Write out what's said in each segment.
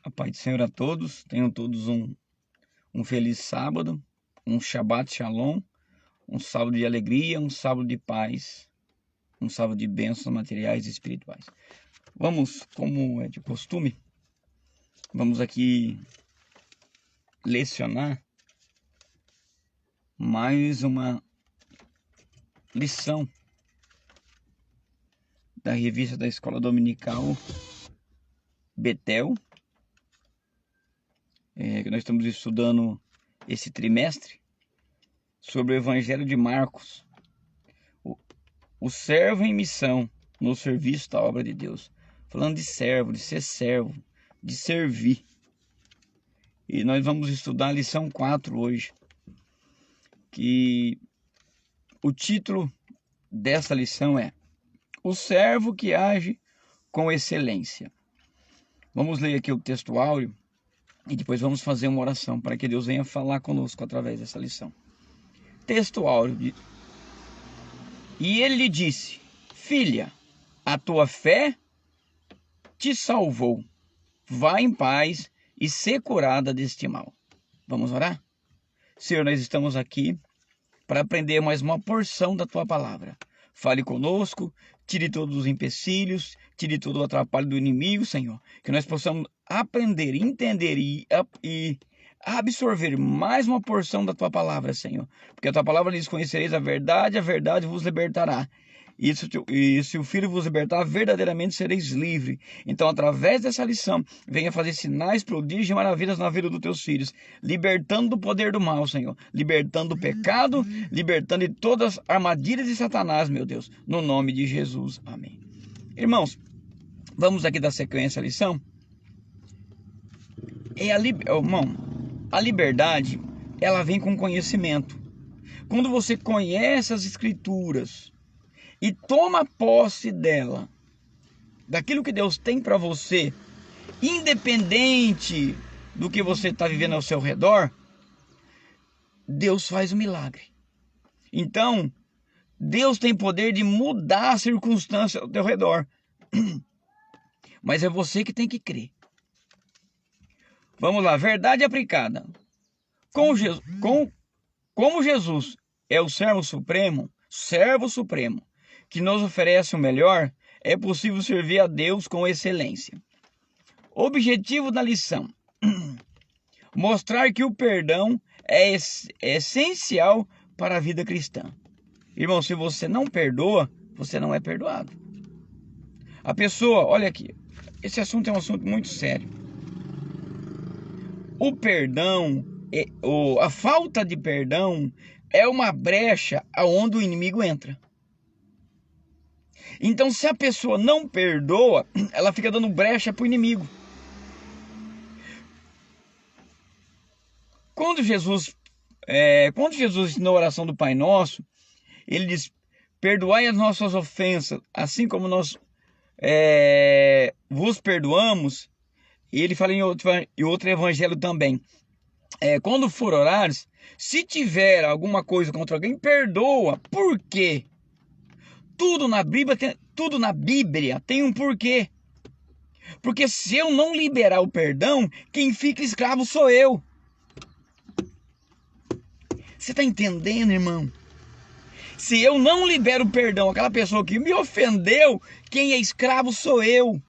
A paz do Senhor a todos. Tenham todos um feliz sábado, um Shabbat Shalom, um sábado de alegria, um sábado de paz, um sábado de bênçãos materiais e espirituais. Vamos, como é de costume, vamos aqui lecionar mais uma lição da revista da Escola Dominical Betel, que nós estamos estudando esse trimestre sobre o Evangelho de Marcos, o servo em missão no serviço da obra de Deus. Falando de servo, de ser servo, de servir. E nós vamos estudar a lição 4 hoje, que o título dessa lição é O Servo que Age com Excelência. Vamos ler aqui o texto áureo e depois vamos fazer uma oração para que Deus venha falar conosco através dessa lição. Texto áureo. E ele lhe disse: Filha, a tua fé te salvou. Vá em paz e ser curada deste mal. Vamos orar? Senhor, nós estamos aqui para aprender mais uma porção da tua palavra. Fale conosco, tire todos os empecilhos, tire todo o atrapalho do inimigo, Senhor. Que nós possamos aprender, entender e absorver mais uma porção da tua palavra, Senhor. Porque a tua palavra diz: conhecereis a verdade vos libertará. E se o Filho vos libertar, verdadeiramente sereis livres. Então, através dessa lição, venha fazer sinais, prodígios e maravilhas na vida dos teus filhos, libertando do poder do mal, Senhor, libertando do pecado, libertando de todas as armadilhas de Satanás, meu Deus, no nome de Jesus, amém. Irmãos, vamos aqui dar sequência à lição. A liberdade, ela vem com conhecimento. Quando você conhece as Escrituras e toma posse dela, daquilo que Deus tem para você, independente do que você está vivendo ao seu redor, Deus faz um milagre. Então, Deus tem poder de mudar a circunstância ao teu redor. Mas é você que tem que crer. Vamos lá, verdade aplicada. Como Jesus é o servo supremo, que nos oferece o melhor, é possível servir a Deus com excelência. Objetivo da lição: mostrar que o perdão é essencial para a vida cristã. Irmão, se você não perdoa, você não é perdoado. A pessoa, olha aqui, esse assunto é um assunto muito sério. O perdão, a falta de perdão é uma brecha aonde o inimigo entra. Então, se a pessoa não perdoa, ela fica dando brecha para o inimigo. Quando Jesus na oração do Pai Nosso, ele diz: perdoai as nossas ofensas, assim como nós vos perdoamos. E ele fala em outro evangelho também: quando for orares, se tiver alguma coisa contra alguém, perdoa. Por quê? Tudo na Bíblia tem um porquê. Porque se eu não liberar o perdão, quem fica escravo sou eu. Você está entendendo, irmão? Se eu não libero o perdão àquela pessoa que me ofendeu, quem é escravo sou eu.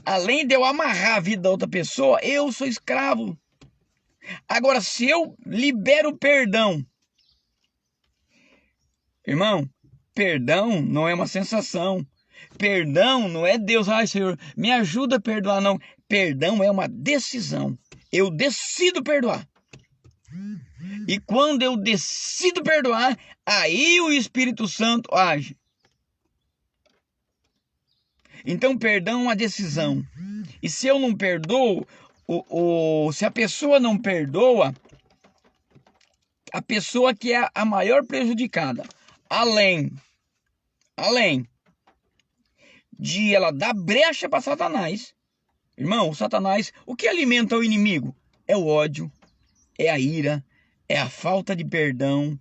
Além de eu amarrar a vida da outra pessoa, eu sou escravo. Agora, se eu libero o perdão, irmão, perdão não é uma sensação. Perdão não é Deus: ai, Senhor, me ajuda a perdoar, não. Perdão é uma decisão. Eu decido perdoar. E quando eu decido perdoar, aí o Espírito Santo age. Então, perdão é uma decisão. E se eu não perdoo, se a pessoa não perdoa, a pessoa que é a maior prejudicada, além de ela dar brecha para Satanás. Irmão, o Satanás, o que alimenta o inimigo? É o ódio, é a ira, é a falta de perdão,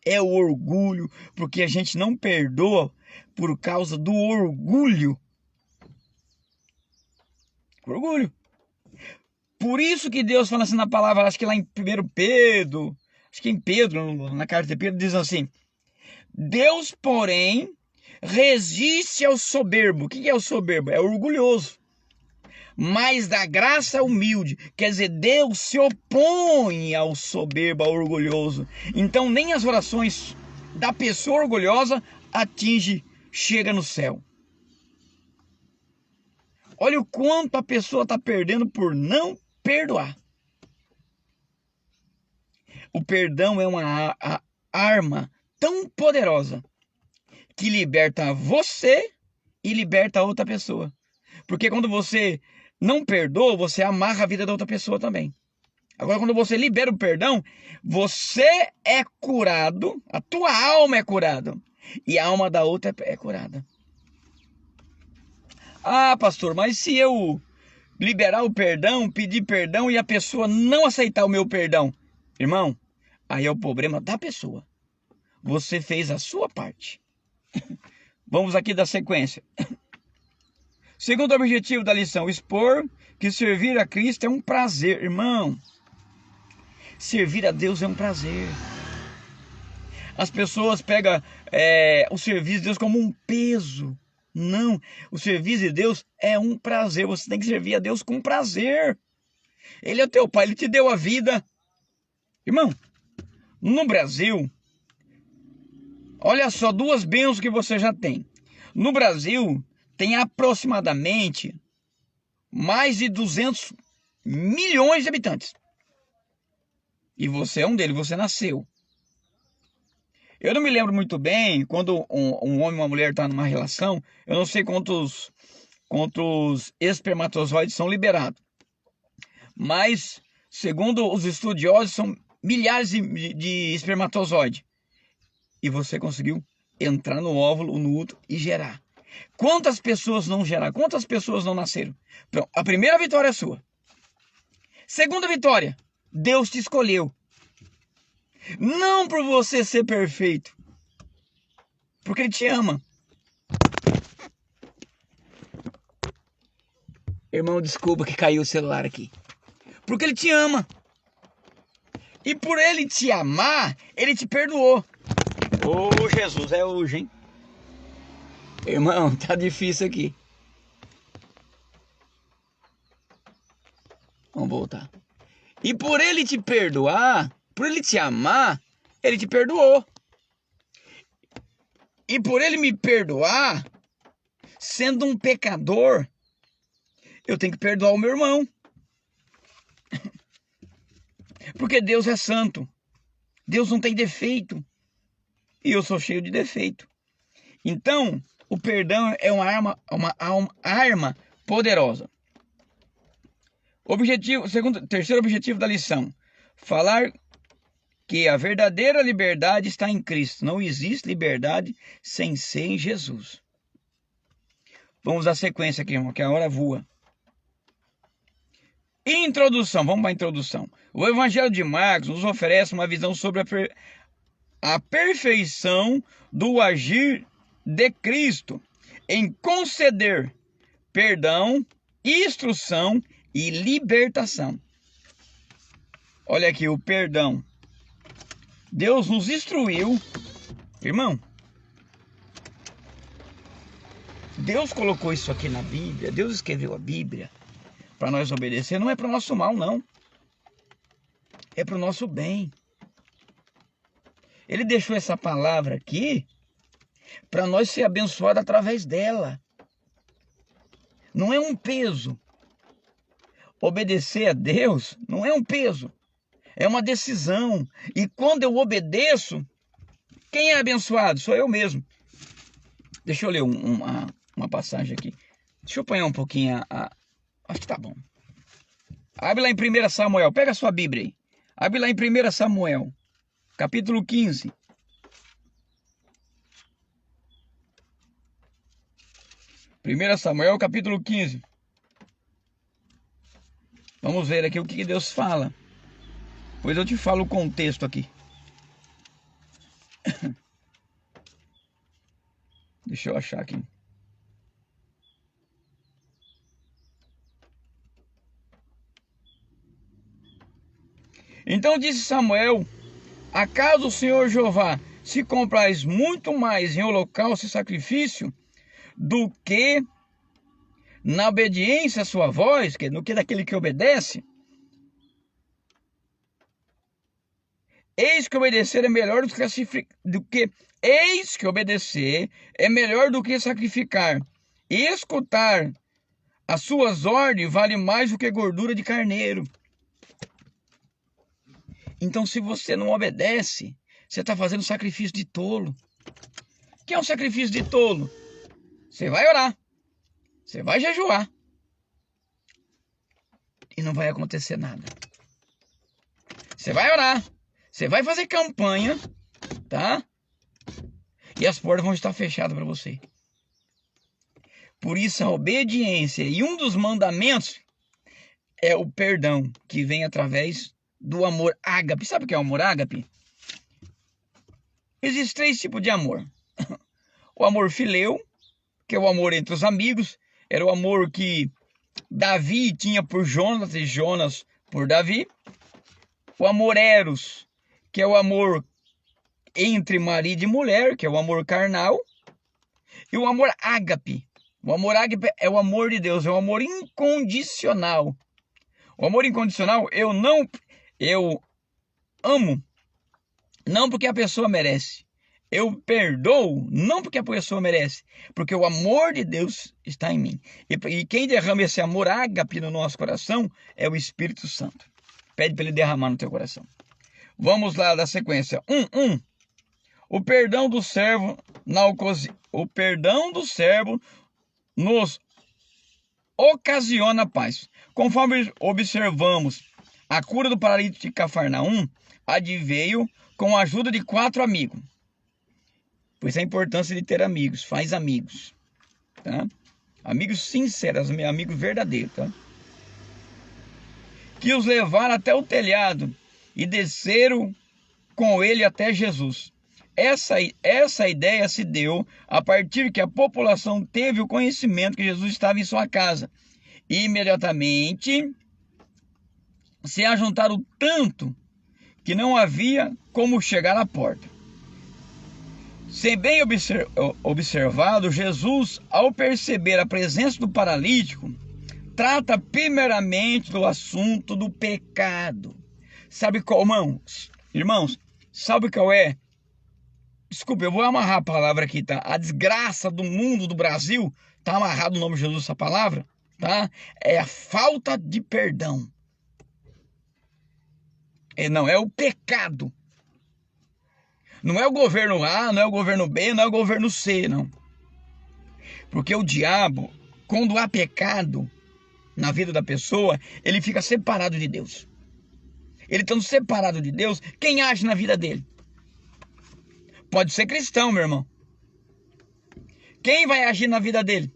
é o orgulho, porque a gente não perdoa por causa do orgulho. Com orgulho. Por isso que Deus fala assim na palavra, acho que lá em 1 Pedro, acho que em Pedro, na carta de Pedro, diz assim: Deus, porém, resiste ao soberbo. O que é o soberbo? É o orgulhoso. Mas da graça humilde. Quer dizer, Deus se opõe ao soberbo, ao orgulhoso. Então nem as orações da pessoa orgulhosa chega no céu. Olha o quanto a pessoa está perdendo por não perdoar. O perdão é uma arma tão poderosa que liberta você e liberta a outra pessoa. Porque quando você não perdoa, você amarra a vida da outra pessoa também. Agora, quando você libera o perdão, você é curado, a tua alma é curada e a alma da outra é curada. Ah, pastor, mas se eu liberar o perdão, pedir perdão e a pessoa não aceitar o meu perdão, irmão, aí é o problema da pessoa. Você fez a sua parte. Vamos aqui dar sequência. Segundo objetivo da lição, expor que servir a Cristo é um prazer. Irmão, servir a Deus é um prazer. As pessoas pegam o serviço de Deus como um peso. Não, o serviço de Deus é um prazer. Você tem que servir a Deus com prazer. Ele é teu pai, ele te deu a vida. Irmão, no Brasil, olha só, duas bênçãos que você já tem. No Brasil, tem aproximadamente mais de 200 milhões de habitantes. E você é um deles, você nasceu. Eu não me lembro muito bem, quando um homem e uma mulher estão numa relação, eu não sei quantos espermatozoides são liberados. Mas, segundo os estudiosos, são milhares de espermatozoides. E você conseguiu entrar no óvulo, no útero e gerar. Quantas pessoas não geraram? Quantas pessoas não nasceram? Pronto, a primeira vitória é sua. Segunda vitória, Deus te escolheu. Não por você ser perfeito, porque Ele te ama. Irmão, desculpa que caiu o celular aqui. Porque Ele te ama. E por Ele te amar, Ele te perdoou. Ô, Jesus, é hoje, hein? Irmão, tá difícil aqui. Vamos voltar. E por Ele te perdoar, por Ele te amar, Ele te perdoou. E por Ele me perdoar, sendo um pecador, eu tenho que perdoar o meu irmão. Porque Deus é santo. Deus não tem defeito. E eu sou cheio de defeito. Então, o perdão é uma arma poderosa. Terceiro objetivo da lição: falar que a verdadeira liberdade está em Cristo. Não existe liberdade sem ser em Jesus. Vamos dar sequência aqui, irmão, que a hora voa. Introdução, vamos para a introdução. O Evangelho de Marcos nos oferece uma visão sobre a perfeição do agir de Cristo em conceder perdão, instrução e libertação. Olha aqui o perdão. Deus nos instruiu, irmão. Deus colocou isso aqui na Bíblia. Deus escreveu a Bíblia para nós obedecer. Não é para o nosso mal, não. É para o nosso bem. Ele deixou essa palavra aqui para nós ser abençoados através dela. Não é um peso. Obedecer a Deus não é um peso. É uma decisão. E quando eu obedeço, quem é abençoado? Sou eu mesmo. Deixa eu ler uma passagem aqui. Deixa eu apanhar um pouquinho acho que tá bom. Abre lá em 1 Samuel. Pega a sua Bíblia aí. Abre lá em 1 Samuel. Capítulo 15. Primeira Samuel, capítulo 15. Vamos ver aqui o que Deus fala. Pois eu te falo o contexto aqui. Deixa eu achar aqui. Então disse Samuel: acaso o Senhor Jeová se compraz muito mais em holocausto e sacrifício do que na obediência à sua voz, do que daquele que obedece? Eis que obedecer é melhor sacrificar. E escutar as suas ordens vale mais do que gordura de carneiro. Então, se você não obedece, você está fazendo sacrifício de tolo. O que é um sacrifício de tolo? Você vai orar, você vai jejuar e não vai acontecer nada. Você vai orar, você vai fazer campanha, tá? E as portas vão estar fechadas para você. Por isso a obediência, e um dos mandamentos é o perdão, que vem através do amor ágape. Sabe o que é o amor ágape? Existem 3 tipos de amor. O amor fileu, que é o amor entre os amigos, era o amor que Davi tinha por Jonas e Jonas por Davi. O amor eros, que é o amor entre marido e mulher, que é o amor carnal. E o amor ágape. O amor ágape é o amor de Deus, é o amor incondicional. O amor incondicional, eu amo, não porque a pessoa merece. Eu perdoo, não porque a pessoa merece, porque o amor de Deus está em mim. E quem derrama esse amor ágape no nosso coração é o Espírito Santo. Pede para ele derramar no teu coração. Vamos lá da sequência. 1. O perdão do servo nos ocasiona paz. Conforme observamos, a cura do paralítico de Cafarnaum adveio com a ajuda de 4 amigos. Por isso a importância de ter amigos. Faz amigos, tá? Amigos sinceros, amigos verdadeiros, tá? Que os levaram até o telhado e desceram com ele até Jesus. Essa ideia se deu a partir que a população teve o conhecimento que Jesus estava em sua casa. E imediatamente se ajuntaram tanto que não havia como chegar à porta. Sem bem observado, Jesus, ao perceber a presença do paralítico, trata primeiramente do assunto do pecado. Sabe qual, irmãos, sabe qual é? Desculpa, eu vou amarrar a palavra aqui, tá? A desgraça do mundo, do Brasil, tá amarrado no nome de Jesus essa palavra, tá? É a falta de perdão. Não, é o pecado. Não é o governo A, não é o governo B, não é o governo C, não. Porque o diabo, quando há pecado na vida da pessoa, ele fica separado de Deus. Ele estando separado de Deus, quem age na vida dele? Pode ser cristão, meu irmão. Quem vai agir na vida dele?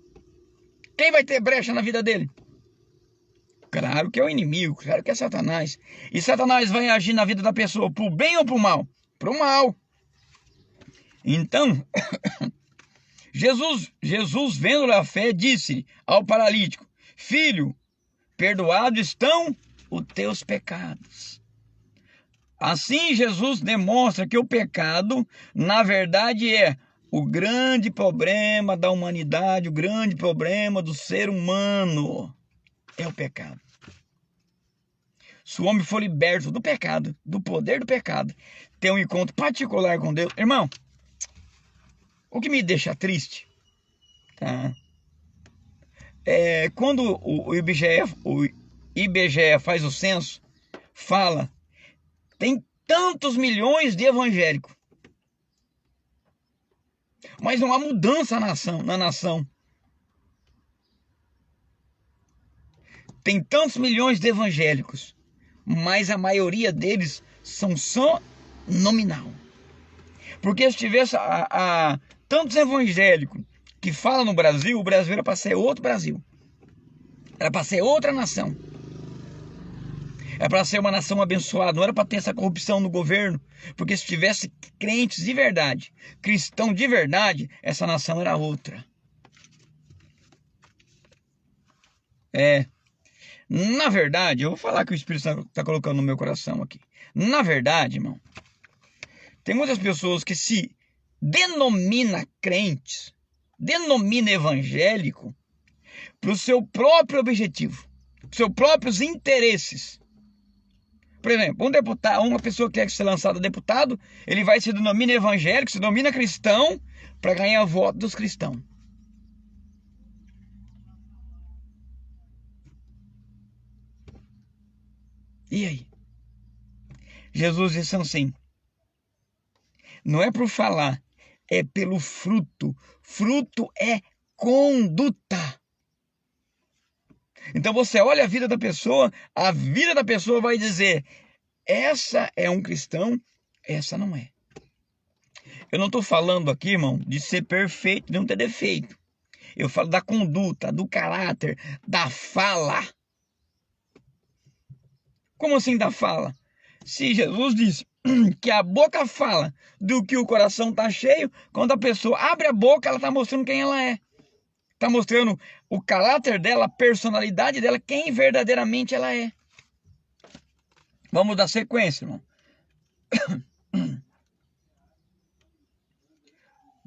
Quem vai ter brecha na vida dele? Claro que é o inimigo, claro que é Satanás. E Satanás vai agir na vida da pessoa pro bem ou pro mal? Pro mal. Então, Jesus vendo a fé, disse ao paralítico: filho, perdoados estão os teus pecados. Assim, Jesus demonstra que o pecado, na verdade, é o grande problema da humanidade, o grande problema do ser humano. É o pecado. Se o homem for liberto do pecado, do poder do pecado, ter um encontro particular com Deus, irmão, o que me deixa triste, tá? Quando o IBGE faz o censo, fala, tem tantos milhões de evangélicos, mas não há mudança na nação. Tem tantos milhões de evangélicos, mas a maioria deles são só nominal. Porque se tivesse tantos evangélicos que falam no Brasil, o Brasil era para ser outro Brasil. Era para ser outra nação. Era para ser uma nação abençoada. Não era para ter essa corrupção no governo. Porque se tivesse crentes de verdade, cristão de verdade, essa nação era outra. Na verdade, eu vou falar que o Espírito Santo está colocando no meu coração aqui. Na verdade, irmão, tem muitas pessoas que se denomina crentes, denomina evangélico, para o seu próprio objetivo, para os seus próprios interesses. Por exemplo, um deputado, uma pessoa que quer ser lançada a deputado, ele vai se denomina evangélico, se denomina cristão, para ganhar voto dos cristãos. E aí? Jesus disse assim, não é por falar, é pelo fruto. Fruto é conduta. Então você olha a vida da pessoa vai dizer, essa é um cristão, essa não é. Eu não estou falando aqui, irmão, de ser perfeito, de não ter defeito. Eu falo da conduta, do caráter, da fala. Como assim da fala? Se Jesus disse que a boca fala do que o coração está cheio, quando a pessoa abre a boca, ela está mostrando quem ela é. Está mostrando o caráter dela, a personalidade dela, quem verdadeiramente ela é. Vamos dar sequência, irmão.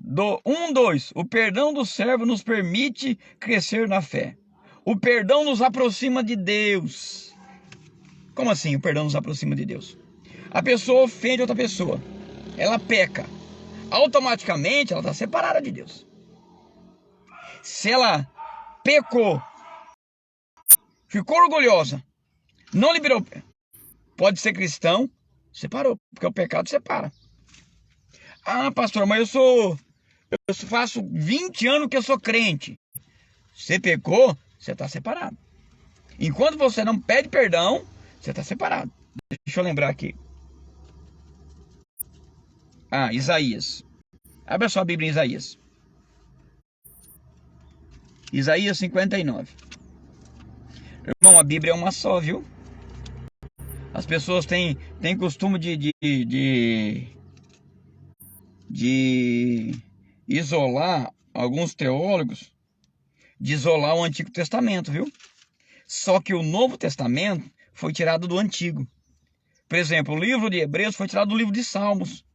2. O perdão do servo nos permite crescer na fé. O perdão nos aproxima de Deus. Como assim o perdão nos aproxima de Deus? A pessoa ofende outra pessoa. Ela peca. Automaticamente ela está separada de Deus. Se ela pecou, ficou orgulhosa, não liberou, pode ser cristão, separou, porque o pecado separa. Ah, pastor, mas eu faço 20 anos que eu sou crente. Você pecou, você está separado. Enquanto você não pede perdão, você está separado. Deixa eu lembrar aqui. Isaías. Abra sua Bíblia em Isaías. Isaías 59. Irmão, a Bíblia é uma só, viu? As pessoas têm costume de isolar, alguns teólogos, de isolar o Antigo Testamento, viu? Só que o Novo Testamento foi tirado do Antigo. Por exemplo, o livro de Hebreus foi tirado do livro de Salmos.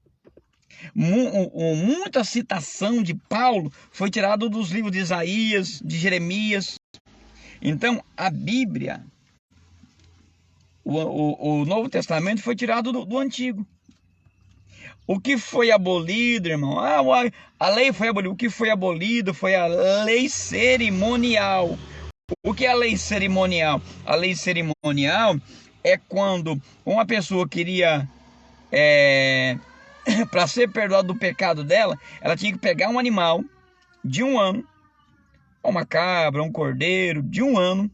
Muita citação de Paulo foi tirado dos livros de Isaías, de Jeremias. Então, a Bíblia, o Novo Testamento foi tirado do Antigo. O que foi abolido, irmão? A lei foi abolida. O que foi abolido foi a lei cerimonial. O que é a lei cerimonial? A lei cerimonial é quando uma pessoa queria, para ser perdoada do pecado dela, ela tinha que pegar um animal de 1 ano, uma cabra, um cordeiro de 1 ano.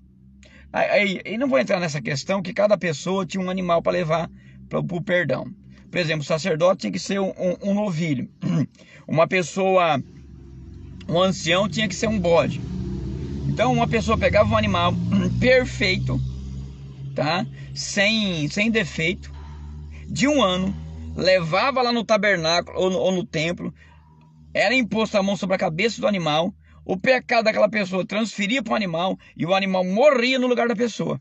Aí não vou entrar nessa questão que cada pessoa tinha um animal para levar para o perdão. Por exemplo, o sacerdote tinha que ser um novilho. Uma pessoa, um ancião, tinha que ser um bode. Então uma pessoa pegava um animal perfeito, tá? Sem defeito, de 1 ano, levava lá no tabernáculo ou no templo, era imposto a mão sobre a cabeça do animal, o pecado daquela pessoa transferia para o animal e o animal morria no lugar da pessoa.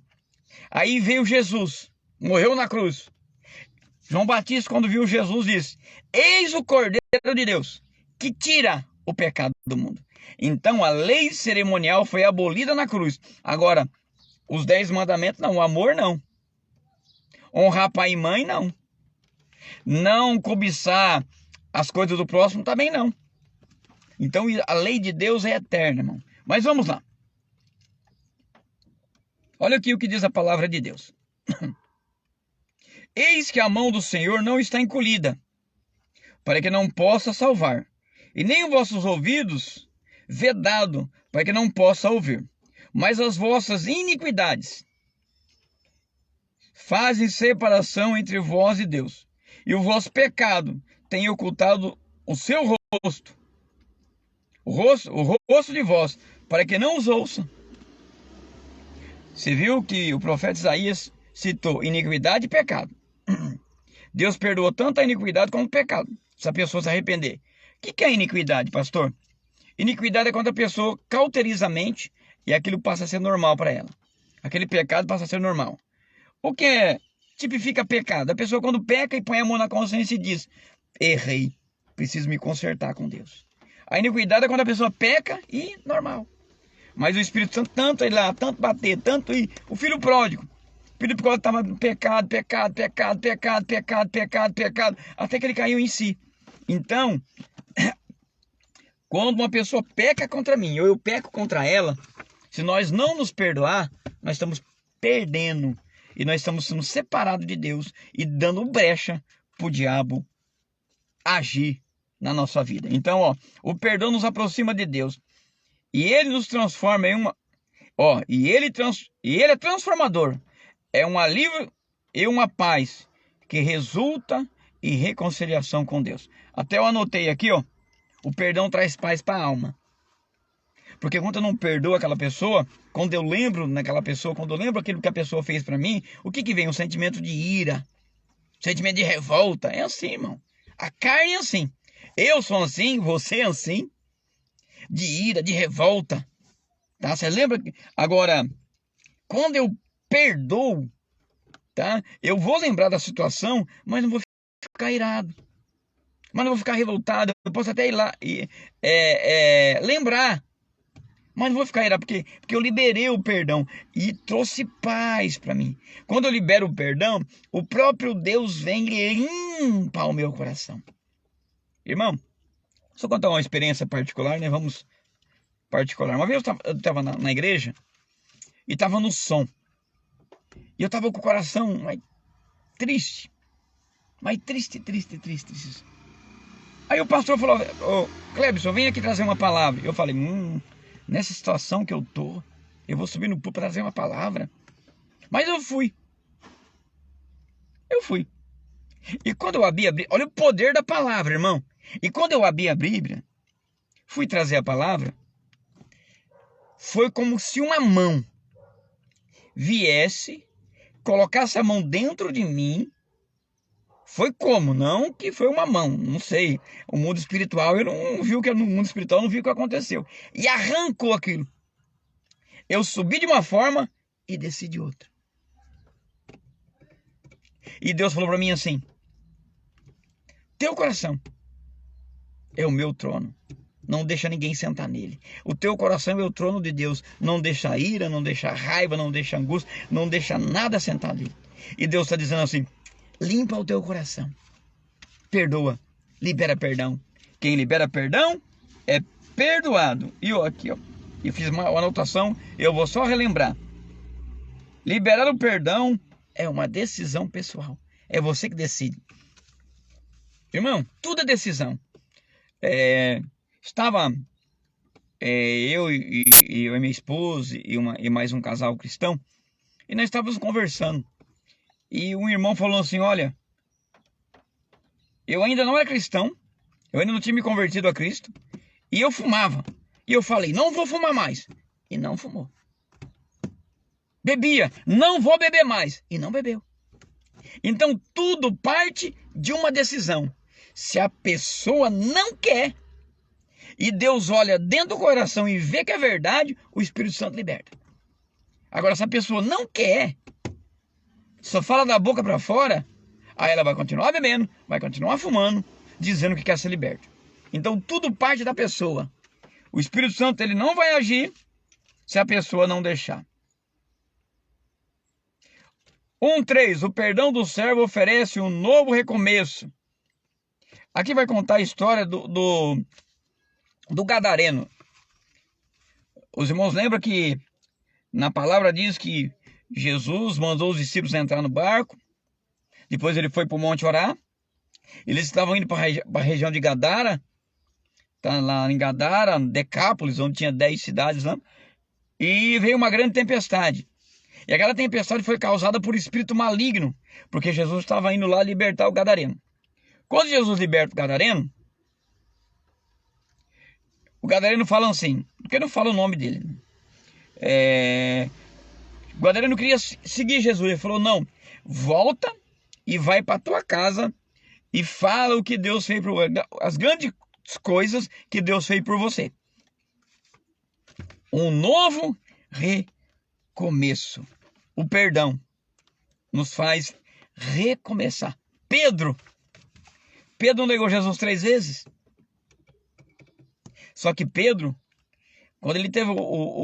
Aí veio Jesus, morreu na cruz. João Batista, quando viu Jesus, disse: eis o Cordeiro de Deus, que tira o pecado do mundo. Então a lei cerimonial foi abolida na cruz. Agora, os 10 mandamentos não, o amor não. Honrar pai e mãe não. Não cobiçar as coisas do próximo também não. Então a lei de Deus é eterna, irmão. Mas vamos lá. Olha aqui o que diz a palavra de Deus. Eis que a mão do Senhor não está encolhida, para que não possa salvar, e nem os vossos ouvidos vedado, para que não possa ouvir. Mas as vossas iniquidades fazem separação entre vós e Deus, e o vosso pecado tem ocultado o seu rosto, o rosto de vós, para que não os ouçam. Você viu que o profeta Isaías citou iniquidade e pecado. Deus perdoou tanto a iniquidade como o pecado, se a pessoa se arrepender. O que é iniquidade, pastor? Iniquidade é quando a pessoa cauteriza a mente e aquilo passa a ser normal para ela. Aquele pecado passa a ser normal. O que tipifica pecado? A pessoa quando peca e põe a mão na consciência e diz: errei, preciso me consertar com Deus. A iniquidade é quando a pessoa peca e normal. Mas o Espírito Santo tanto ir lá, tanto bater, tanto ir. O filho pródigo. O filho pródigo estava pecado, até que ele caiu em si. Então, quando uma pessoa peca contra mim ou eu peco contra ela, se nós não nos perdoar, nós estamos perdendo. E nós estamos sendo separados de Deus e dando brecha para o diabo agir na nossa vida. Então, ó, o perdão nos aproxima de Deus. E ele nos transforma em uma... E ele é transformador. É um alívio e uma paz que resulta em reconciliação com Deus. Até eu anotei aqui, ó. O perdão traz paz para a alma. Porque quando eu não perdoo aquela pessoa, quando eu lembro naquela pessoa, quando eu lembro aquilo que a pessoa fez para mim, o que vem? Um sentimento de ira, sentimento de revolta. É assim, irmão. A carne é assim. Eu sou assim, você é assim. De ira, de revolta. Tá? Você lembra? Agora, quando eu perdoo, tá? Eu vou lembrar da situação, mas não vou ficar irado. Mas não vou ficar revoltado. Eu posso até ir lá e lembrar. Mas não vou ficar irado, porque eu liberei o perdão e trouxe paz para mim. Quando eu libero o perdão, o próprio Deus vem e limpa o meu coração. Irmão, só contar uma experiência particular, né? Vamos particular. Uma vez eu estava na igreja e estava no som. E eu estava com o coração triste. Mas triste. Aí o pastor falou: ô, Clebson, vem aqui trazer uma palavra. Eu falei: nessa situação que eu tô, eu vou subir no púlpito para trazer uma palavra. Mas eu fui. E quando eu abri a Bíblia, olha o poder da palavra, irmão. E quando eu abri a Bíblia, fui trazer a palavra, foi como se uma mão viesse, colocasse a mão dentro de mim. Foi como? Não que foi uma mão, não sei. O mundo espiritual, eu não vi o que no mundo espiritual, não vi o que aconteceu. E arrancou aquilo. Eu subi de uma forma e desci de outra. E Deus falou para mim assim: teu coração é o meu trono. Não deixa ninguém sentar nele. O teu coração é o trono de Deus. Não deixa ira, não deixa raiva, não deixa angústia, não deixa nada sentar nele. E Deus está dizendo assim: limpa o teu coração. Perdoa. Libera perdão. Quem libera perdão é perdoado. E eu aqui, ó, eu fiz uma anotação, eu vou só relembrar. Liberar o perdão é uma decisão pessoal. É você que decide. Irmão, tudo é decisão. Estava eu e minha esposa e mais um casal cristão, e nós estávamos conversando. E um irmão falou assim: olha, eu ainda não era cristão, eu ainda não tinha me convertido a Cristo, e eu fumava. E eu falei: não vou fumar mais. E não fumou. Bebia: não vou beber mais. E não bebeu. Então tudo parte de uma decisão. Se a pessoa não quer, e Deus olha dentro do coração e vê que é verdade, o Espírito Santo liberta. Agora, se a pessoa não quer, só fala da boca para fora, aí ela vai continuar bebendo, vai continuar fumando, dizendo que quer ser liberta. Então tudo parte da pessoa. O Espírito Santo, ele não vai agir se a pessoa não deixar. 1:3. O perdão do servo oferece um novo recomeço. Aqui vai contar a história do gadareno. Os irmãos lembram que na palavra diz que Jesus mandou os discípulos entrar no barco. Depois ele foi para o monte orar. Eles estavam indo para a região de Gadara. Tá lá em Gadara, Decápolis, onde tinha 10 cidades lá. E veio uma grande tempestade. E aquela tempestade foi causada por espírito maligno, porque Jesus estava indo lá libertar o gadareno. Quando Jesus liberta o gadareno fala assim, porque não fala o nome dele. O gadareno queria seguir Jesus. Ele falou: não, volta e vai para tua casa e fala o que Deus fez por você, as grandes coisas que Deus fez por você. Um novo recomeço. O perdão nos faz recomeçar. Pedro negou Jesus 3 vezes. Só que Pedro, quando ele teve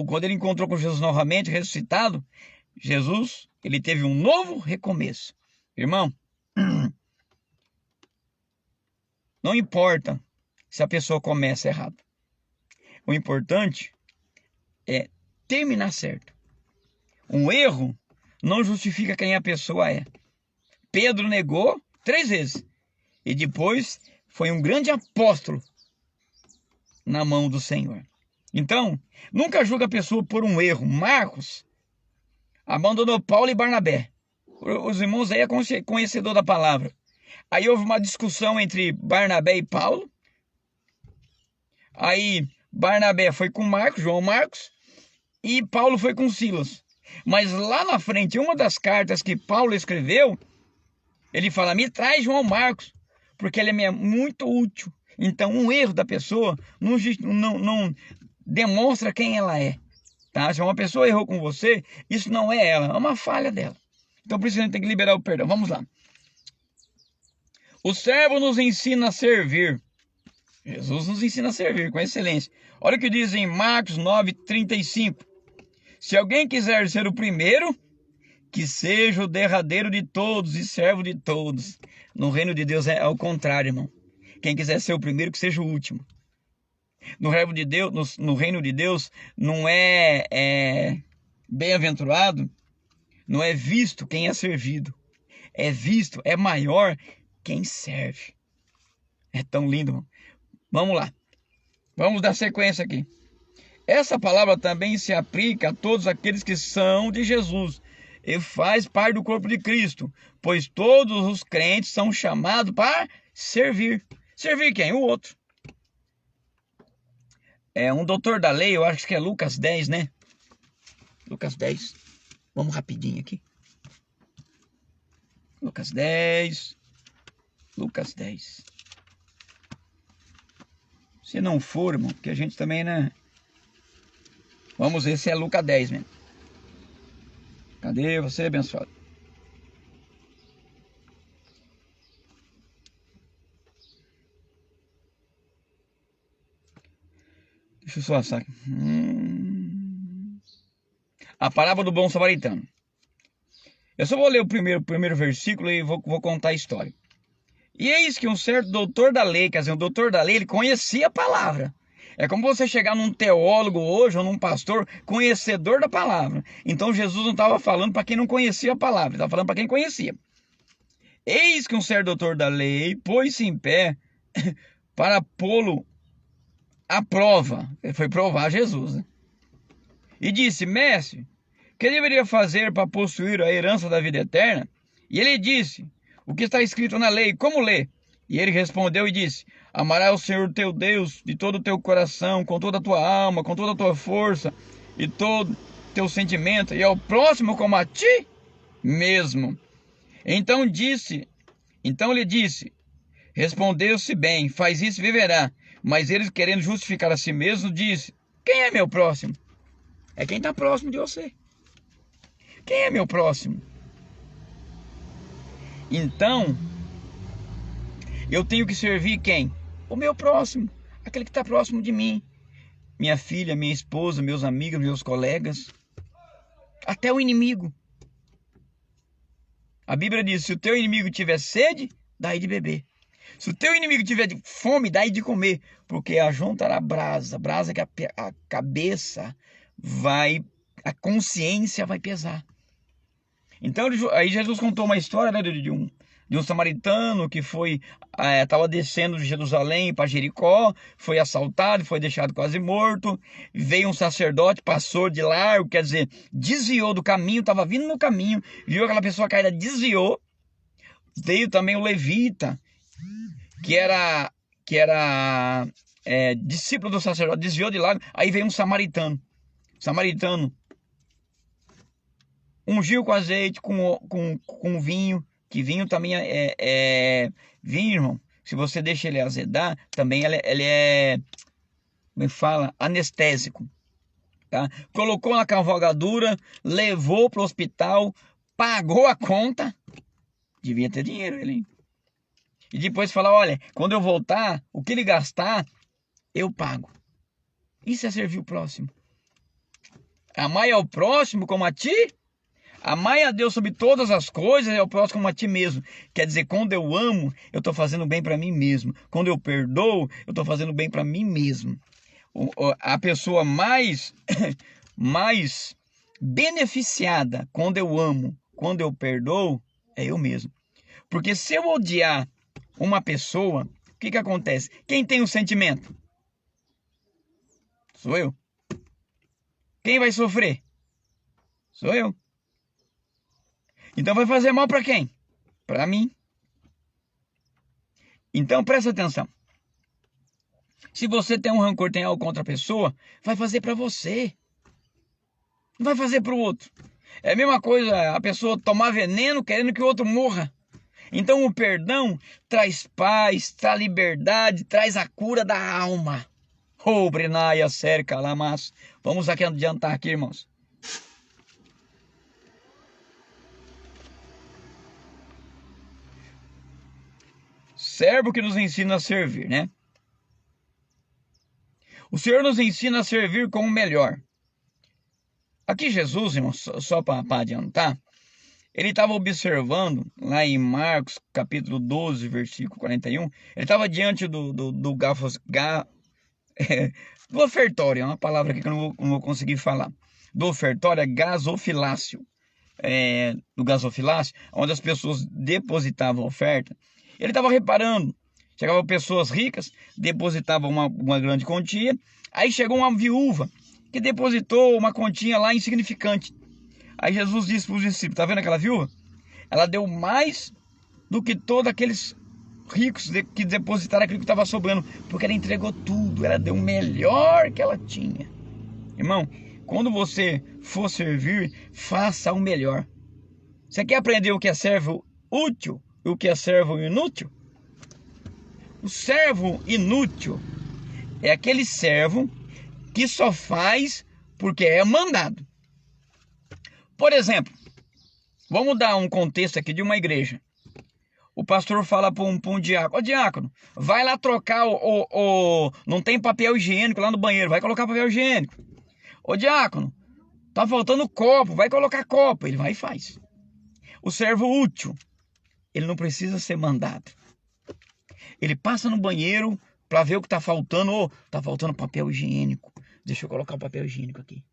quando ele encontrou com Jesus novamente, ressuscitado, ele teve um novo recomeço. Irmão, não importa se a pessoa começa errado. O importante é terminar certo. Um erro não justifica quem a pessoa é. Pedro negou 3 vezes. E depois foi um grande apóstolo na mão do Senhor. Então, nunca julga a pessoa por um erro. Marcos abandonou Paulo e Barnabé. Os irmãos aí é conhecedor da palavra. Aí houve uma discussão entre Barnabé e Paulo. Aí Barnabé foi com Marcos, João Marcos, e Paulo foi com Silas. Mas lá na frente, uma das cartas que Paulo escreveu, ele fala: me traz João Marcos, porque ele é muito útil. Então, um erro da pessoa não demonstra quem ela é. Tá? Se uma pessoa errou com você, isso não é ela, é uma falha dela. Então, por isso a gente tem que liberar o perdão. Vamos lá. O servo nos ensina a servir. Jesus nos ensina a servir com excelência. Olha o que diz em Marcos 9:35. Se alguém quiser ser o primeiro, que seja o derradeiro de todos e servo de todos. No reino de Deus é ao contrário, irmão. Quem quiser ser o primeiro, que seja o último. No reino de Deus não é bem-aventurado, não é visto quem é servido. É visto, é maior quem serve. É tão lindo, irmão. Vamos lá. Vamos dar sequência aqui. Essa palavra também se aplica a todos aqueles que são de Jesus e faz parte do corpo de Cristo, pois todos os crentes são chamados para servir. Servir quem? O outro. É um doutor da lei, eu acho que é Lucas 10, né? Lucas 10. Vamos rapidinho aqui. Lucas 10. Lucas 10. Se não for, irmão, porque a gente também, né? Vamos ver se é Lucas 10 mesmo. Cadê você, abençoado? Deixa eu só assar aqui. A parábola do bom samaritano. Eu só vou ler o primeiro versículo e vou contar a história. E é isso que um certo doutor da lei, quer dizer, um doutor da lei, ele conhecia a palavra. É como você chegar num teólogo hoje ou num pastor conhecedor da palavra. Então Jesus não estava falando para quem não conhecia a palavra, ele estava falando para quem conhecia. Eis que um certo doutor da lei pôs-se em pé para pô-lo à prova. Ele foi provar Jesus, né? E disse: mestre, que deveria fazer para possuir a herança da vida eterna? E ele disse: o que está escrito na lei, como lê? E ele respondeu e disse: amarás o Senhor teu Deus de todo o teu coração, com toda a tua alma, com toda a tua força e todo teu sentimento, e ao próximo como a ti mesmo. Então lhe disse: respondeu-se bem, faz isso e viverá. Mas ele, querendo justificar a si mesmo, disse: quem é meu próximo? É quem está próximo de você. Quem é meu próximo? Então, eu tenho que servir quem? O meu próximo, aquele que está próximo de mim. Minha filha, minha esposa, meus amigos, meus colegas, até o inimigo. A Bíblia diz: se o teu inimigo tiver sede, dai de beber. Se o teu inimigo tiver fome, dai de comer, porque ajuntará brasa que a cabeça vai, a consciência vai pesar. Então aí Jesus contou uma história, né, de um samaritano que estava descendo de Jerusalém para Jericó, foi assaltado, foi deixado quase morto. Veio um sacerdote, passou de largo, quer dizer, desviou do caminho, estava vindo no caminho, viu aquela pessoa caída, desviou. Veio também o levita, que era discípulo do sacerdote, desviou de largo. Aí veio um samaritano. Ungiu com azeite, com vinho, que vinho também vinho, irmão. Se você deixa ele azedar, também ele é, como fala, anestésico. tá? Colocou na cavalgadura, levou para o hospital, pagou a conta. Devia ter dinheiro ele, hein? E depois falar, olha, quando eu voltar, o que ele gastar, eu pago. Isso é servir o próximo. Amai ao próximo como a ti. Amai a Deus sobre todas as coisas e ao próximo como a ti mesmo. Quer dizer, quando eu amo, eu estou fazendo bem para mim mesmo. Quando eu perdoo, eu estou fazendo bem para mim mesmo. A pessoa mais beneficiada quando eu amo, quando eu perdoo, é eu mesmo. Porque se eu odiar uma pessoa, o que acontece? Quem tem o sentimento? Sou eu. Quem vai sofrer? Sou eu. Então vai fazer mal para quem? Para mim. Então presta atenção. Se você tem um rancor, tem algo contra a pessoa, vai fazer para você. Não vai fazer para o outro. É a mesma coisa a pessoa tomar veneno querendo que o outro morra. Então o perdão traz paz, traz liberdade, traz a cura da alma. Oh, Brenaia, cerca, lamas. Vamos aqui adiantar aqui, irmãos. Servo que nos ensina a servir, né? O Senhor nos ensina a servir como melhor. Aqui Jesus, irmãos, só para adiantar, ele estava observando, lá em Marcos, capítulo 12, versículo 41, ele estava diante do ofertório, é uma palavra aqui que eu não vou conseguir falar. Do ofertório é gasofilácio. Do gasofilácio, onde as pessoas depositavam oferta. Ele estava reparando, chegavam pessoas ricas, depositavam uma grande quantia, aí chegou uma viúva que depositou uma quantia lá insignificante. Aí Jesus disse para os discípulos, tá vendo aquela viúva? Ela deu mais do que todos aqueles ricos que depositaram aquilo que estava sobrando, porque ela entregou tudo, ela deu o melhor que ela tinha. Irmão, quando você for servir, faça o melhor. Você quer aprender o que é servo útil e o que é servo inútil? O servo inútil é aquele servo que só faz porque é mandado. Por exemplo, vamos dar um contexto aqui de uma igreja. O pastor fala para um diácono, ô diácono, vai lá trocar não tem papel higiênico lá no banheiro, vai colocar papel higiênico. Ô diácono, tá faltando copo, vai colocar copo. Ele vai e faz. O servo útil, ele não precisa ser mandado. Ele passa no banheiro para ver o que tá faltando. Tá faltando papel higiênico. Deixa eu colocar o papel higiênico aqui.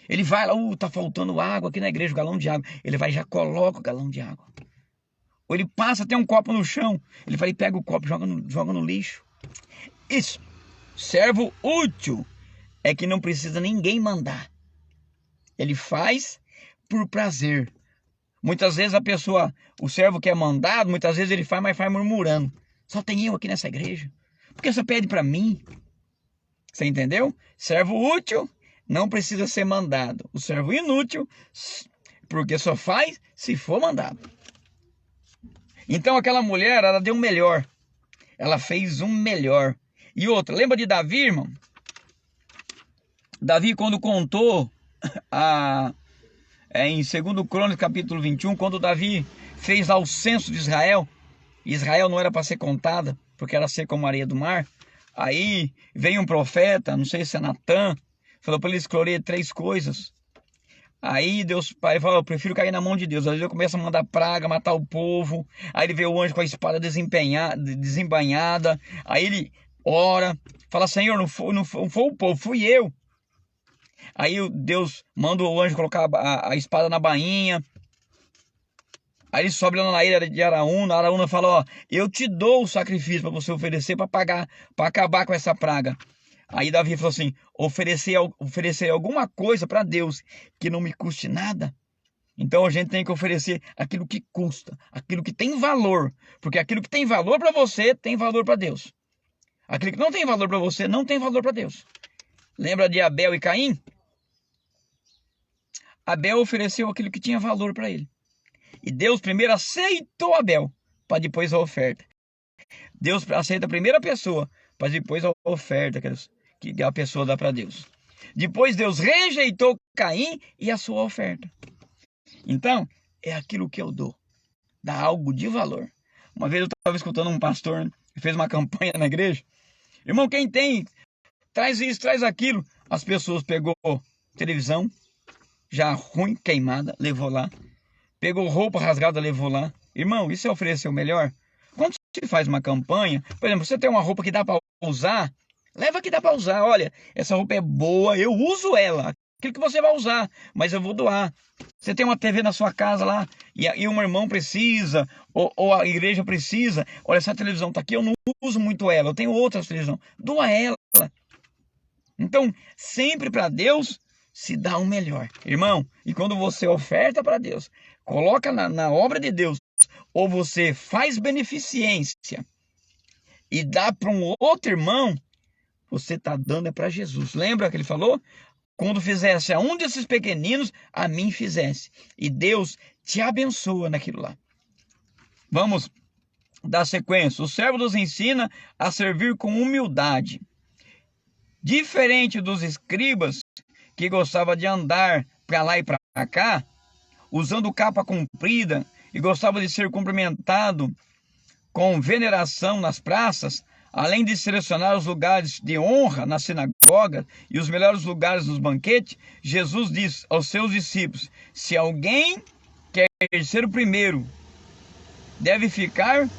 Ele vai lá, tá faltando água aqui na igreja, um galão de água. Ele vai e já coloca o galão de água. Ou ele passa, tem um copo no chão. Ele vai e pega o copo e joga no lixo. Isso. Servo útil é que não precisa ninguém mandar. Ele faz por prazer. Muitas vezes o servo que é mandado, muitas vezes ele faz, mas faz murmurando. Só tem eu aqui nessa igreja. Por que você pede para mim? Você entendeu? Servo útil não precisa ser mandado. O servo inútil, porque só faz se for mandado. Então aquela mulher, ela deu o melhor. Ela fez um melhor. E outra, lembra de Davi, irmão? Davi, quando contou em 2 Crônicas, capítulo 21, quando Davi fez lá o censo de Israel, Israel não era para ser contada, porque era ser como a areia do mar. Aí veio um profeta, não sei se é Natã, falou para ele escolher 3 coisas. Aí Deus Pai falou, eu prefiro cair na mão de Deus. Às vezes eu começo a mandar praga, matar o povo. Aí ele vê o anjo com a espada desembainhada. Aí ele ora, fala, Senhor, não foi o povo, fui eu. Aí Deus manda o anjo colocar a espada na bainha. Aí ele sobe lá na ilha de Araúna. A Araúna fala, ó, eu te dou o sacrifício para você oferecer para pagar, para acabar com essa praga. Aí Davi falou assim, oferecer alguma coisa para Deus que não me custe nada. Então a gente tem que oferecer aquilo que custa, aquilo que tem valor. Porque aquilo que tem valor para você, tem valor para Deus. Aquilo que não tem valor para você, não tem valor para Deus. Lembra de Abel e Caim? Abel ofereceu aquilo que tinha valor para ele. E Deus primeiro aceitou Abel, para depois a oferta. Deus aceita a primeira pessoa, para depois a oferta que a pessoa dá para Deus. Depois Deus rejeitou Caim e a sua oferta. Então, é aquilo que eu dou. Dá algo de valor. Uma vez eu estava escutando um pastor, que fez uma campanha na igreja. Irmão, quem tem, traz isso, traz aquilo. As pessoas pegou televisão, já ruim, queimada, levou lá. Pegou roupa rasgada, levou lá. Irmão, isso é oferecer o melhor? Quando você faz uma campanha, por exemplo, você tem uma roupa que dá para usar, leva que dá para usar. Olha, essa roupa é boa, eu uso ela. Aquilo que você vai usar, mas eu vou doar. Você tem uma TV na sua casa lá e um irmão precisa, ou a igreja precisa. Olha, essa televisão está aqui, eu não uso muito ela, eu tenho outra televisão. Doa ela. Então, sempre para Deus se dá o melhor. Irmão, e quando você oferta para Deus, coloca na obra de Deus, ou você faz beneficência e dá para um outro irmão, você está dando é para Jesus. Lembra que ele falou? Quando fizesse a um desses pequeninos, a mim fizesse. E Deus te abençoa naquilo lá. Vamos dar sequência. O servo nos ensina a servir com humildade. Diferente dos escribas, que gostava de andar para lá e para cá, usando capa comprida, e gostava de ser cumprimentado com veneração nas praças, além de selecionar os lugares de honra na sinagoga e os melhores lugares nos banquetes, Jesus disse aos seus discípulos: se alguém quer ser o primeiro, deve ficar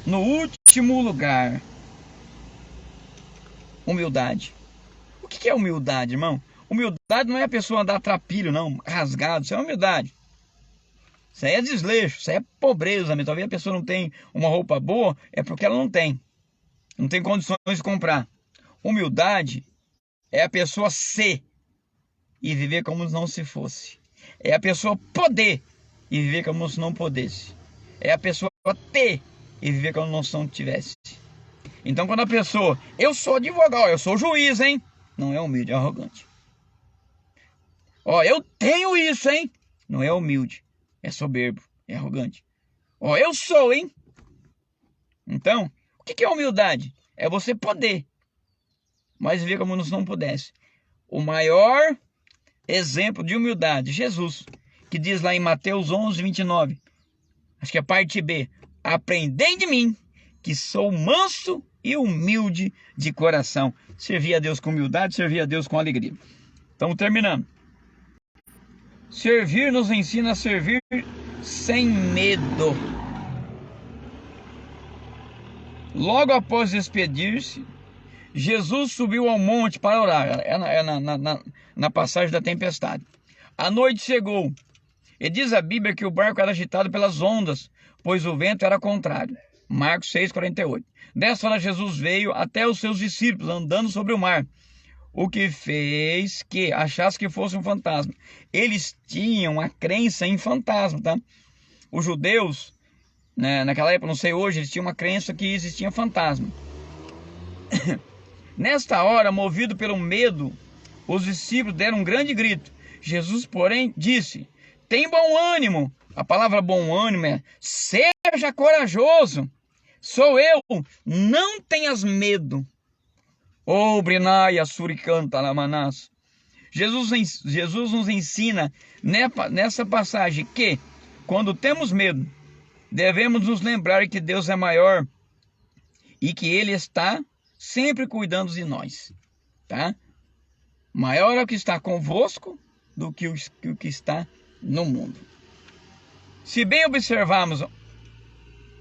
no último lugar. Humildade. O que é humildade, irmão? Humildade não é a pessoa andar trapilho, não, rasgado. Isso é humildade. Isso aí é desleixo, isso aí é pobreza. Talvez a pessoa não tenha uma roupa boa, é porque ela não tem condições de comprar. Humildade é a pessoa ser e viver como se não se fosse. É a pessoa poder e viver como se não pudesse. É a pessoa ter e viver como se não tivesse. Então, quando a pessoa, eu sou advogado, eu sou juiz, hein? Não é humilde, é arrogante. Ó, eu tenho isso, hein? Não é humilde, é soberbo, é arrogante. Ó, eu sou, hein? Então, o que é humildade? É você poder, mas viver como se não pudesse. O maior exemplo de humildade, Jesus, que diz lá em Mateus 11, 29, acho que é a parte B: aprendei de mim, que sou manso e humilde de coração. Servir a Deus com humildade, servir a Deus com alegria. Estamos terminando. Servir nos ensina a servir sem medo. Logo após despedir-se, Jesus subiu ao monte para orar. Na passagem da tempestade. A noite chegou, e diz a Bíblia que o barco era agitado pelas ondas, pois o vento era contrário. Marcos 6,48. Dessa hora Jesus veio até os seus discípulos andando sobre o mar, o que fez que achasse que fosse um fantasma. Eles tinham a crença em fantasma, tá? Os judeus, né, naquela época, não sei hoje, eles tinham uma crença que existia fantasma. Nesta hora, movido pelo medo, os discípulos deram um grande grito. Jesus, porém, disse: tem bom ânimo. A palavra bom ânimo é: seja corajoso. Sou eu, não tenhas medo. Oh, Brinaia, Suricanta, Lamanás. Jesus nos ensina nessa passagem que, quando temos medo, devemos nos lembrar que Deus é maior e que Ele está sempre cuidando de nós, tá? Maior é o que está convosco do que o que está no mundo. Se bem observarmos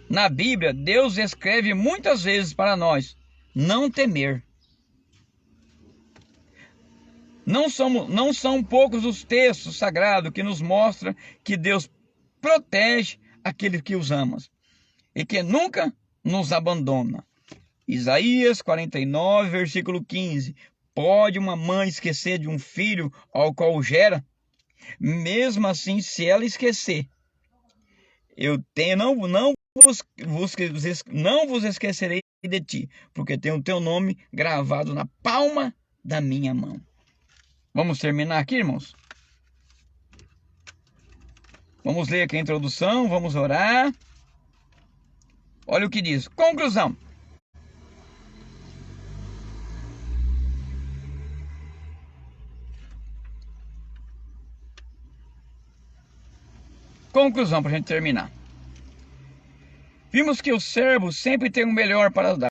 na Bíblia, Deus escreve muitas vezes para nós não temer. Não são poucos os textos sagrados que nos mostram que Deus protege aqueles que os ama e que nunca nos abandona. Isaías 49, versículo 15. Pode uma mãe esquecer de um filho ao qual gera? Mesmo assim, se ela esquecer, não vos esquecerei de ti, porque tenho o teu nome gravado na palma da minha mão. Vamos terminar aqui, irmãos? Vamos ler aqui a introdução, vamos orar. Olha o que diz. Conclusão. Conclusão para a gente terminar. Vimos que os servos sempre têm o melhor para dar.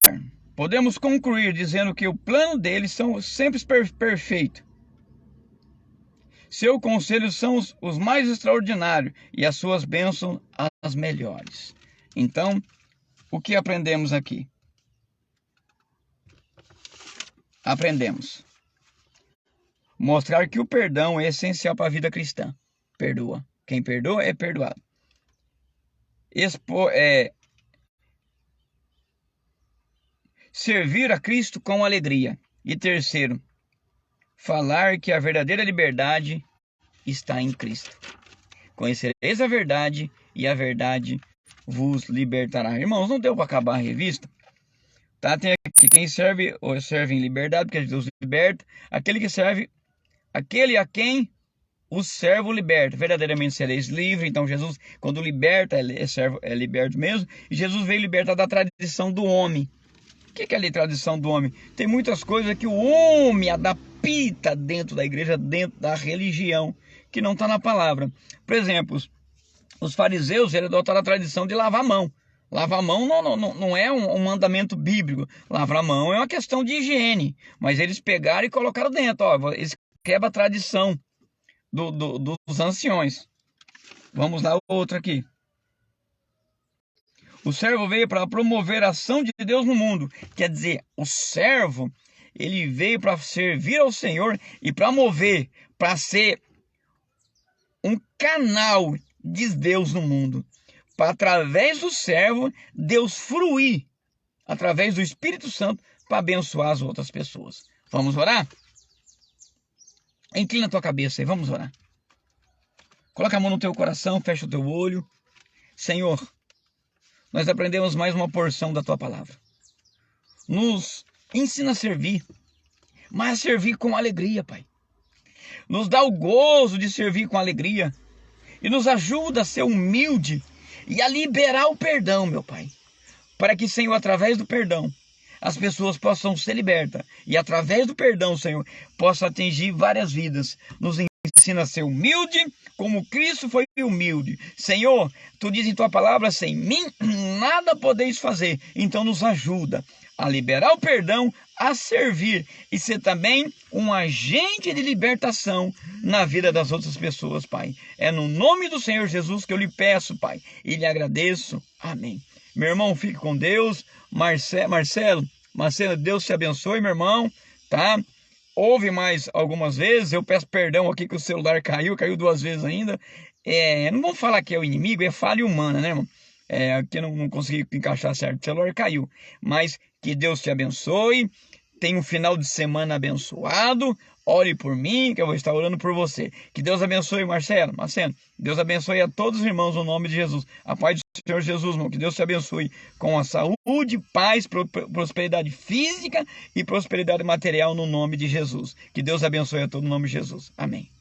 Podemos concluir dizendo que o plano deles são sempre perfeito. Seus conselhos são os mais extraordinários e as suas bênçãos as melhores. Então, o que aprendemos aqui? Aprendemos. Mostrar que o perdão é essencial para a vida cristã. Perdoa. Quem perdoa é perdoado. Servir a Cristo com alegria. E terceiro, falar que a verdadeira liberdade está em Cristo. Conhecereis a verdade e a verdade vos libertará. Irmãos, não deu para acabar a revista? Tá? Tem aqui quem serve ou serve em liberdade, porque Deus liberta. Aquele que serve, aquele a quem o servo liberta. Verdadeiramente sereis livres. Então Jesus, quando liberta, é liberto mesmo. E Jesus veio libertar da tradição do homem. O que é a tradição do homem? Tem muitas coisas que o homem adapta dentro da igreja, dentro da religião, que não está na palavra. Por exemplo, os fariseus adotaram a tradição de lavar a mão. Lavar a mão não é um mandamento bíblico. Lavar a mão é uma questão de higiene. Mas eles pegaram e colocaram dentro. Ó, eles quebram a tradição dos anciões. Vamos lá, outro aqui. O servo veio para promover a ação de Deus no mundo. Quer dizer, o servo, ele veio para servir ao Senhor e para mover, para ser um canal de Deus no mundo. Para, através do servo, Deus fruir, através do Espírito Santo, para abençoar as outras pessoas. Vamos orar? Inclina a tua cabeça aí, vamos orar. Coloca a mão no teu coração, fecha o teu olho. Senhor, nós aprendemos mais uma porção da tua palavra. Nos ensina a servir, mas a servir com alegria, Pai. Nos dá o gozo de servir com alegria e nos ajuda a ser humilde e a liberar o perdão, meu Pai. Para que, Senhor, através do perdão, as pessoas possam ser libertas e através do perdão, Senhor, possa atingir várias vidas. Nos ensina a ser humilde, como Cristo foi humilde. Senhor, tu diz em tua palavra, sem mim nada podeis fazer. Então nos ajuda a liberar o perdão, a servir e ser também um agente de libertação na vida das outras pessoas, Pai. É no nome do Senhor Jesus que eu lhe peço, Pai, e lhe agradeço. Amém. Meu irmão, fique com Deus. Marcelo, Deus te abençoe, meu irmão, tá? Houve mais algumas vezes, eu peço perdão aqui que o celular caiu 2 vezes ainda. Não vamos falar que é o inimigo, é falha humana, né, irmão? Aqui não consegui encaixar certo, o celular caiu. Mas que Deus te abençoe, tenha um final de semana abençoado. Ore por mim, que eu vou estar orando por você. Que Deus abençoe, Marcelo. Deus abençoe a todos os irmãos no nome de Jesus. A paz do Senhor Jesus, irmão. Que Deus te abençoe com a saúde, paz, prosperidade física e prosperidade material no nome de Jesus. Que Deus abençoe a todos no nome de Jesus. Amém.